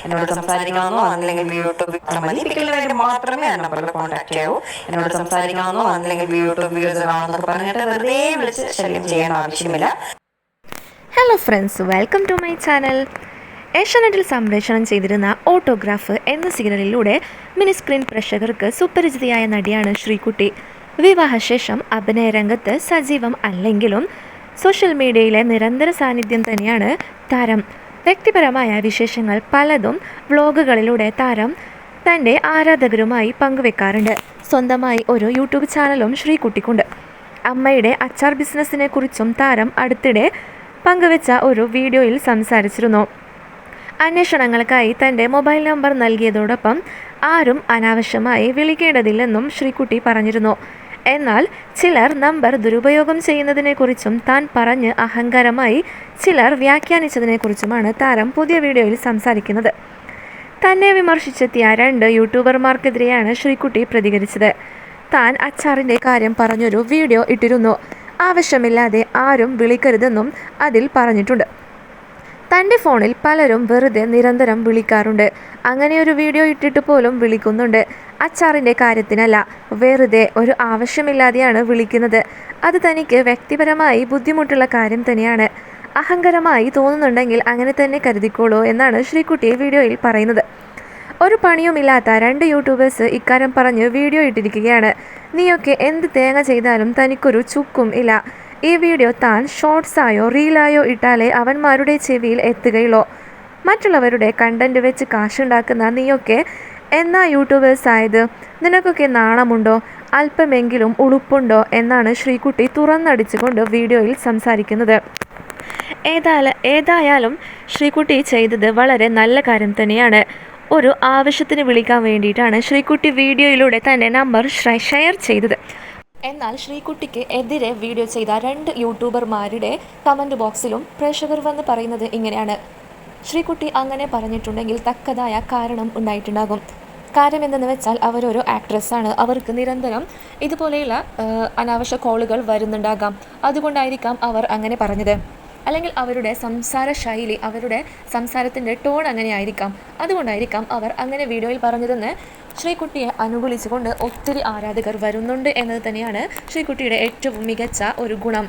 എന്നോട് സംസാരിക്കണമെന്നോ അല്ലെങ്കിൽ യൂട്യൂബ് മതി പിക്കലിന് വേണ്ടി മാത്രമേ ആ നമ്പറിൽ കോൺടാക്ട് ചെയ്യാവൂ. എന്നോട് സംസാരിക്കണമെന്നോ അല്ലെങ്കിൽ യൂട്യൂബ് വീഡിയോസ് കാണുമെന്നൊക്കെ പറഞ്ഞിട്ട് വെറുതെ വിളിച്ച് ശല്യം ചെയ്യേണ്ട ആവശ്യമില്ല. Hello friends, welcome to my channel. ഏഷ്യാനെറ്റിൽ സംപ്രേഷണം ചെയ്തിരുന്ന ഓട്ടോഗ്രാഫ് എന്ന സീരിയലിലൂടെ മിനി സ്ക്രീൻ പ്രേക്ഷകർക്ക് സുപരിചിതയായ നടിയാണ് ശ്രീകുട്ടി. വിവാഹശേഷം അഭിനയ രംഗത്ത് സജീവം അല്ലെങ്കിലും സോഷ്യൽ മീഡിയയിലെ നിരന്തര സാന്നിധ്യം തന്നെയാണ് താരം. വ്യക്തിപരമായ വിശേഷങ്ങൾ പലതും വ്ളോഗുകളിലൂടെ താരം തൻ്റെ ആരാധകരുമായി പങ്കുവെക്കാറുണ്ട്. സ്വന്തമായി ഒരു യൂട്യൂബ് ചാനലും ശ്രീകുട്ടിക്കുണ്ട്. അമ്മയുടെ അച്ചാർ ബിസിനസ്സിനെ കുറിച്ചും താരം അടുത്തിടെ പങ്കുവെച്ച ഒരു വീഡിയോയിൽ സംസാരിച്ചിരുന്നു. അന്വേഷണങ്ങൾക്കായി തൻ്റെ മൊബൈൽ നമ്പർ നൽകിയതോടൊപ്പം ആരും അനാവശ്യമായി വിളിക്കേണ്ടതില്ലെന്നും ശ്രീകുട്ടി പറഞ്ഞിരുന്നു. എന്നാൽ ചിലർ നമ്പർ ദുരുപയോഗം ചെയ്യുന്നതിനെക്കുറിച്ചും താൻ പറഞ്ഞ് അഹങ്കാരമായി ചിലർ വ്യാഖ്യാനിച്ചതിനെക്കുറിച്ചുമാണ് താരം പുതിയ വീഡിയോയിൽ സംസാരിക്കുന്നത്. തന്നെ വിമർശിച്ചെത്തിയ 2 യൂട്യൂബർമാർക്കെതിരെയാണ് ശ്രീകുട്ടി പ്രതികരിച്ചത്. താൻ അച്ചാറിൻ്റെ കാര്യം പറഞ്ഞൊരു വീഡിയോ ഇട്ടിരുന്നു. ആവശ്യമില്ലാതെ ആരും വിളിക്കരുതെന്നും അതിൽ പറഞ്ഞിട്ടുണ്ട്. തൻ്റെ ഫോണിൽ പലരും വെറുതെ നിരന്തരം വിളിക്കാറുണ്ട്. അങ്ങനെ ഒരു വീഡിയോ ഇട്ടിട്ട് പോലും വിളിക്കുന്നുണ്ട്. അച്ചാറിൻ്റെ കാര്യത്തിനല്ല, വെറുതെ ഒരു ആവശ്യമില്ലാതെയാണ് വിളിക്കുന്നത്. അത് തനിക്ക് വ്യക്തിപരമായി ബുദ്ധിമുട്ടുള്ള കാര്യം തന്നെയാണ്. അഹങ്കാരമായി തോന്നുന്നുണ്ടെങ്കിൽ അങ്ങനെ തന്നെ കരുതിക്കോളൂ എന്നാണ് ശ്രീകുട്ടി വീഡിയോയിൽ പറയുന്നത്. ഒരു പണിയുമില്ലാത്ത 2 യൂട്യൂബേഴ്സ് ഇക്കാര്യം പറഞ്ഞ് വീഡിയോ ഇട്ടിരിക്കുകയാണ്. നീയൊക്കെ എന്ത് തേങ്ങ ചെയ്താലും തനിക്കൊരു ചുക്കും ഇല്ല. ഈ വീഡിയോ താൻ ഷോർട്സായോ റീലായോ ഇട്ടാലേ അവന്മാരുടെ ചെവിയിൽ എത്തുകയുള്ളൂ. മറ്റുള്ളവരുടെ കണ്ടന്റ് വെച്ച് കാശുണ്ടാക്കുന്ന നീയൊക്കെ എന്നാ യൂട്യൂബേഴ്സ് ആയത്? നിനക്കൊക്കെ നാണമുണ്ടോ? അല്പമെങ്കിലും ഉളുപ്പുണ്ടോ എന്നാണ് ശ്രീകുട്ടി തുറന്നടിച്ചുകൊണ്ട് വീഡിയോയിൽ സംസാരിക്കുന്നത്. ഏതായാലും ശ്രീകുട്ടി ചെയ്തത് വളരെ നല്ല കാര്യം തന്നെയാണ്. ഒരു ആവശ്യത്തിന് വിളിക്കാൻ വേണ്ടിയിട്ടാണ് ശ്രീകുട്ടി വീഡിയോയിലൂടെ തൻ്റെ നമ്പർ ഷെയർ ചെയ്തത്. എന്നാൽ ശ്രീകുട്ടിക്ക് എതിരെ വീഡിയോ ചെയ്ത 2 യൂട്യൂബർമാരുടെ കമൻറ്റ് ബോക്സിലും പ്രേക്ഷകർ വന്ന് പറയുന്നത് ഇങ്ങനെയാണ്: ശ്രീകുട്ടി അങ്ങനെ പറഞ്ഞിട്ടുണ്ടെങ്കിൽ തക്കതായ കാരണം ഉണ്ടായിട്ടുണ്ടാകും. കാര്യം എന്തെന്ന് വെച്ചാൽ അവരൊരു ആക്ട്രസ്സാണ്. അവർക്ക് നിരന്തരം ഇതുപോലെയുള്ള അനാവശ്യ കോളുകൾ വരുന്നുണ്ടാകാം. അതുകൊണ്ടായിരിക്കാം അവർ അങ്ങനെ പറഞ്ഞത്. അല്ലെങ്കിൽ അവരുടെ സംസാര ശൈലി, അവരുടെ സംസാരത്തിൻ്റെ ടോൺ അങ്ങനെ ആയിരിക്കാം. അതുകൊണ്ടായിരിക്കാം അവർ അങ്ങനെ വീഡിയോയിൽ പറഞ്ഞതെന്ന് ശ്രീകുട്ടിയെ അനുകൂലിച്ചുകൊണ്ട് ഒത്തിരി ആരാധകർ വരുന്നുണ്ട് എന്നത് തന്നെയാണ് ശ്രീകുട്ടിയുടെ ഏറ്റവും മികച്ച ഒരു ഗുണം.